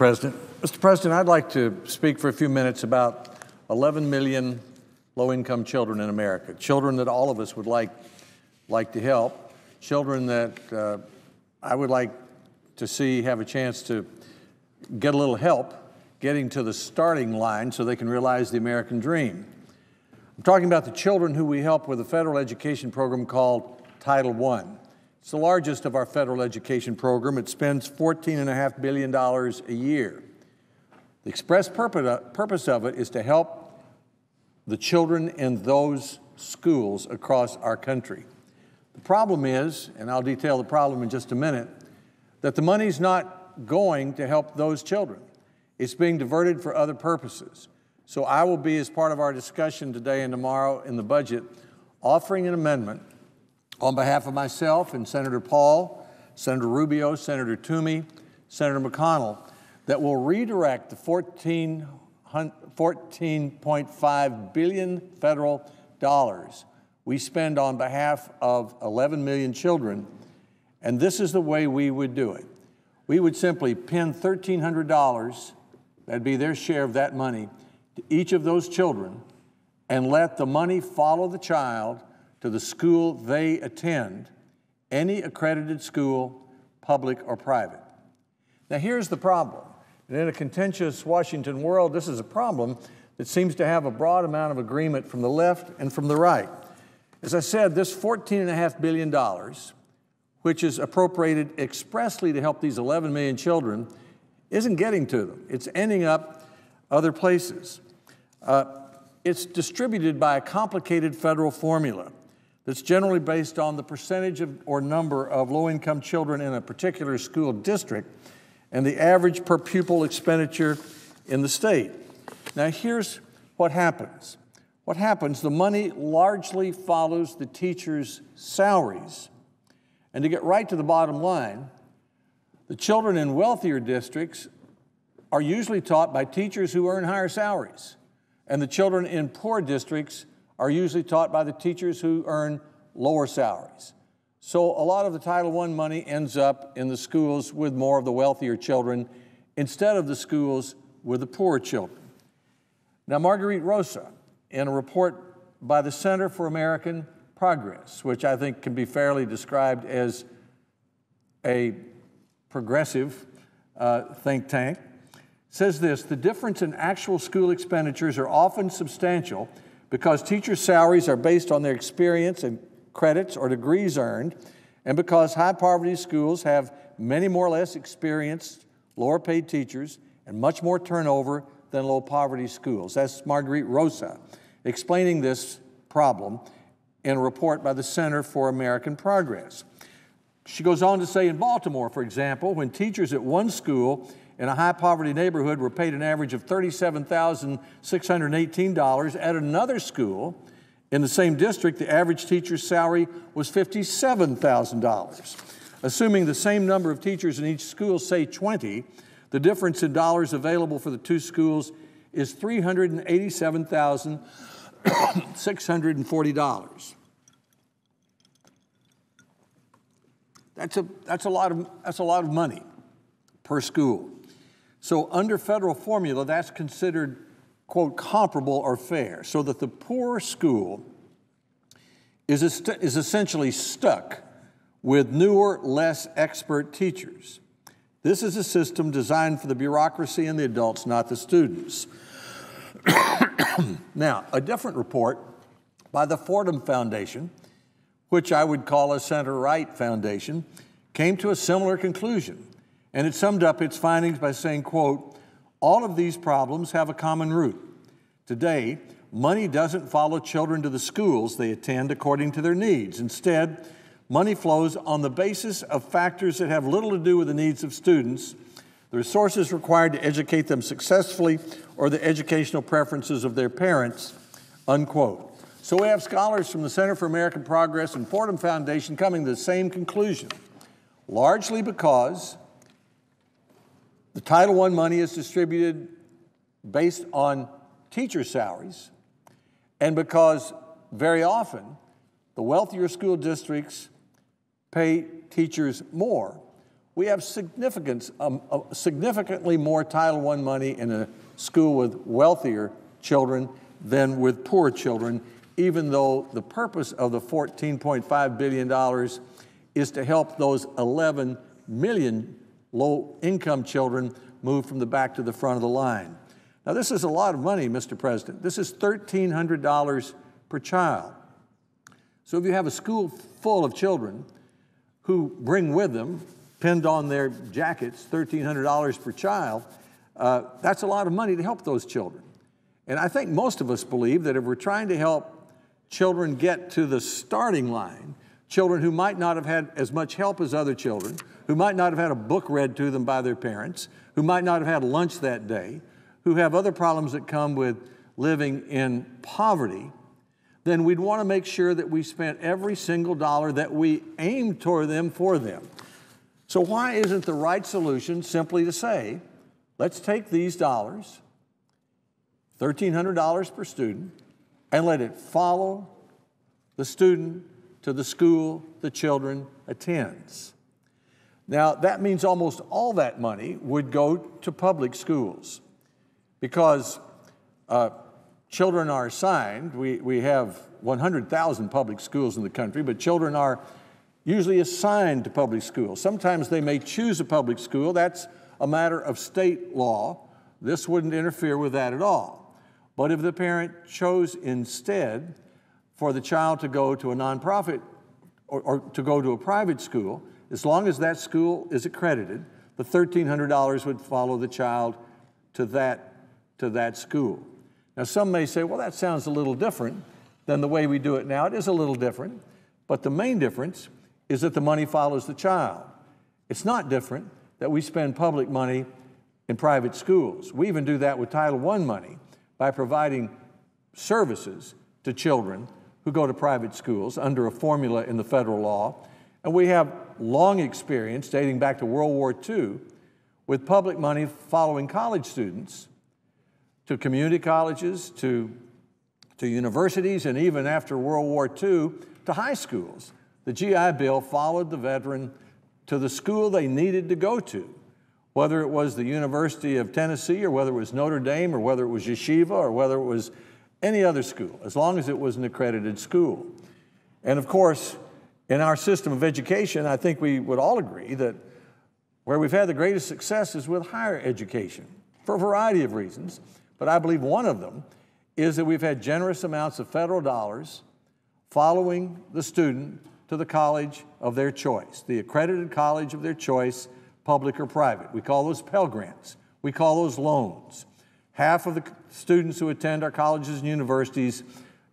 President. Mr. President, I'd like to speak for a few minutes about 11 million low-income children in America, children that all of us would like to help, children that I would like to see have a chance to get a little help getting to the starting line so they can realize the American dream. I'm talking about the children who we help with a federal education program called Title I. It's the largest of our federal education program. It spends $14.5 billion a year. The express purpose of it is to help the children in those schools across our country. The problem is, and I'll detail the problem in just a minute, that the money's not going to help those children. It's being diverted for other purposes. So I will be, as part of our discussion today and tomorrow in the budget, offering an amendment on behalf of myself and Senator Paul, Senator Rubio, Senator Toomey, Senator McConnell, that will redirect the $14.5 billion federal dollars we spend on behalf of 11 million children, and this is the way we would do it. We would simply pin $1,300, that'd be their share of that money, to each of those children, and let the money follow the child to the school they attend, any accredited school, public or private. Now here's the problem. And in a contentious Washington world, this is a problem that seems to have a broad amount of agreement from the left and from the right. As I said, this $14.5 billion, which is appropriated expressly to help these 11 million children, isn't getting to them. It's ending up other places. It's distributed by a complicated federal formula that's generally based on the percentage of or number of low-income children in a particular school district and the average per pupil expenditure in the state. Now here's what happens. What happens, the money largely follows the teachers' salaries. And to get right to the bottom line, the children in wealthier districts are usually taught by teachers who earn higher salaries. And the children in poor districts are usually taught by the teachers who earn lower salaries. So a lot of the Title I money ends up in the schools with more of the wealthier children instead of the schools with the poorer children. Now, Marguerite Rosa, in a report by the Center for American Progress, which I think can be fairly described as a progressive think tank, says this: the difference in actual school expenditures are often substantial because teachers' salaries are based on their experience and credits or degrees earned, and because high-poverty schools have many more or less experienced, lower-paid teachers and much more turnover than low-poverty schools. That's Marguerite Rosa explaining this problem in a report by the Center for American Progress. She goes on to say, in Baltimore, for example, when teachers at one school in a high-poverty neighborhood were paid an average of $37,618, at another school in the same district, the average teacher's salary was $57,000. Assuming the same number of teachers in each school, say 20, the difference in dollars available for the two schools is $387,640. That's a lot of money per school. So under federal formula, that's considered, quote, comparable or fair, so that the poor school is essentially stuck with newer, less expert teachers. This is a system designed for the bureaucracy and the adults, not the students. Now, a different report by the Fordham Foundation, which I would call a center-right foundation, came to a similar conclusion. And it summed up its findings by saying, quote, all of these problems have a common root. Today, money doesn't follow children to the schools they attend according to their needs. Instead, money flows on the basis of factors that have little to do with the needs of students, the resources required to educate them successfully, or the educational preferences of their parents, unquote. So we have scholars from the Center for American Progress and Fordham Foundation coming to the same conclusion, largely because the Title I money is distributed based on teacher salaries, and because very often the wealthier school districts pay teachers more, We have significantly more Title I money in a school with wealthier children than with poor children, even though the purpose of the $14.5 billion is to help those 11 million low-income children move from the back to the front of the line. Now, this is a lot of money, Mr. President. This is $1,300 per child. So if you have a school full of children who bring with them, pinned on their jackets, $1,300 per child, that's a lot of money to help those children. And I think most of us believe that if we're trying to help children get to the starting line, children who might not have had as much help as other children, who might not have had a book read to them by their parents, who might not have had lunch that day, who have other problems that come with living in poverty, then we'd want to make sure that we spent every single dollar that we aimed toward them for them. So why isn't the right solution simply to say, let's take these dollars, $1,300 per student, and let it follow the student to the school the children attends? Now, that means almost all that money would go to public schools because children are assigned. We have 100,000 public schools in the country, but children are usually assigned to public schools. Sometimes they may choose a public school. That's a matter of state law. This wouldn't interfere with that at all. But if the parent chose instead for the child to go to a nonprofit or to go to a private school, as long as that school is accredited, the $1,300 would follow the child to that school. Now, some may say, well, that sounds a little different than the way we do it now. It is a little different, but the main difference is that the money follows the child. It's not different that we spend public money in private schools. We even do that with Title I money by providing services to children who go to private schools under a formula in the federal law. And we have long experience, dating back to World War II, with public money following college students to community colleges, to universities, and even after World War II, to high schools. The GI Bill followed the veteran to the school they needed to go to, whether it was the University of Tennessee or whether it was Notre Dame or whether it was Yeshiva or whether it was any other school, as long as it was an accredited school. And of course, in our system of education, I think we would all agree that where we've had the greatest success is with higher education for a variety of reasons. But I believe one of them is that we've had generous amounts of federal dollars following the student to the college of their choice, the accredited college of their choice, public or private. We call those Pell Grants. We call those loans. Half of the students who attend our colleges and universities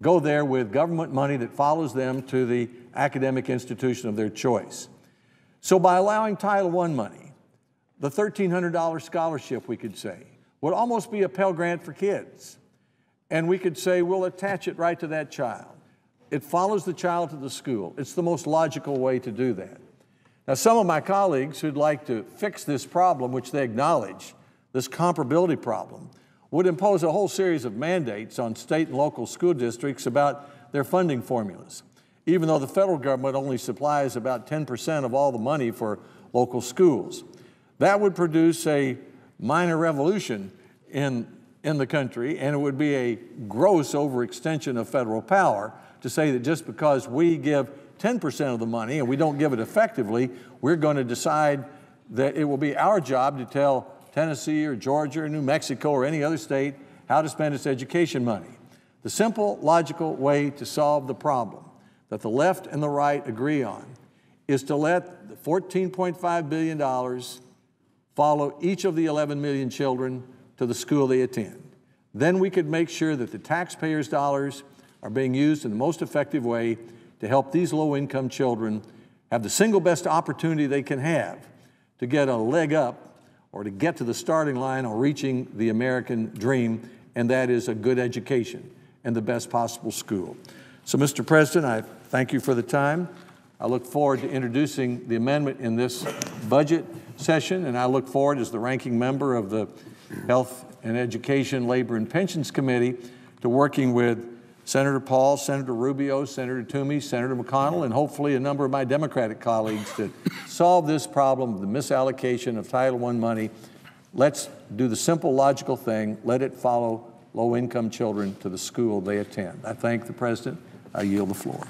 go there with government money that follows them to the academic institution of their choice. So by allowing Title I money, the $1,300 scholarship, we could say, would almost be a Pell Grant for kids. And we could say, we'll attach it right to that child. It follows the child to the school. It's the most logical way to do that. Now, some of my colleagues who'd like to fix this problem, which they acknowledge, this comparability problem, would impose a whole series of mandates on state and local school districts about their funding formulas, even though the federal government only supplies about 10% of all the money for local schools. That would produce a minor revolution in the country, and it would be a gross overextension of federal power to say that just because we give 10% of the money and we don't give it effectively, we're going to decide that it will be our job to tell Tennessee or Georgia or New Mexico or any other state how to spend its education money. The simple, logical way to solve the problem that the left and the right agree on is to let the $14.5 billion follow each of the 11 million children to the school they attend. Then we could make sure that the taxpayers' dollars are being used in the most effective way to help these low-income children have the single best opportunity they can have to get a leg up or to get to the starting line on reaching the American dream, and that is a good education and the best possible school. So, Mr. President, I thank you for the time. I look forward to introducing the amendment in this budget session, and I look forward, as the ranking member of the Health and Education, Labor and Pensions Committee, to working with Senator Paul, Senator Rubio, Senator Toomey, Senator McConnell, and hopefully a number of my Democratic colleagues to solve this problem of the misallocation of Title I money. Let's do the simple, logical thing. Let it follow low-income children to the school they attend. I thank the President. I yield the floor.